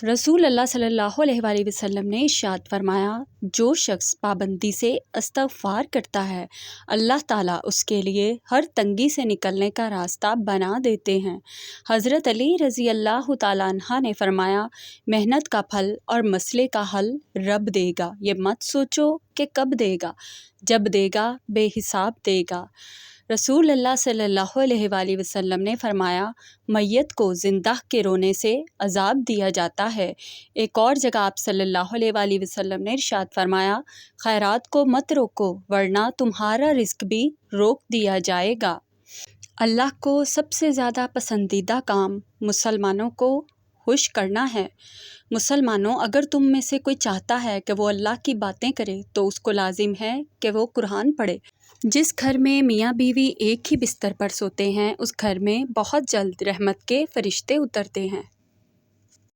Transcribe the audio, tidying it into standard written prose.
रसूल अल्लाह सल्लल्लाहु अलैहि वसल्लम ने इरशाद फरमाया, जो शख्स पाबंदी से इस्तग़फ़ार करता है, अल्लाह ताला उसके लिए हर तंगी से निकलने का रास्ता बना देते हैं। हज़रत अली रज़ी अल्लाह ताला अन्हा ने फरमाया, मेहनत का फल और मसले का हल रब देगा, ये मत सोचो कि कब देगा, जब देगा बेहिसाब देगा। रसूल अल्लाह सल्लल्लाहु अलैहि वसल्लम ने फरमाया, मैयत को ज़िंदा के रोने से अज़ाब दिया जाता है। एक और जगह आप सल्लल्लाहु अलैहि वसल्लम ने इरशाद फरमाया, खैरात को मत रोको वरना तुम्हारा रिज़्क भी रोक दिया जाएगा। अल्लाह को सबसे ज़्यादा पसंदीदा काम मुसलमानों को खुश करना है। मुसलमानों, अगर तुम में से कोई चाहता है कि वो अल्लाह की बातें करे तो उसको लाजिम है कि वो कुरान पढ़े। जिस घर में मियाँ बीवी एक ही बिस्तर पर सोते हैं, उस घर में बहुत जल्द रहमत के फरिश्ते उतरते हैं।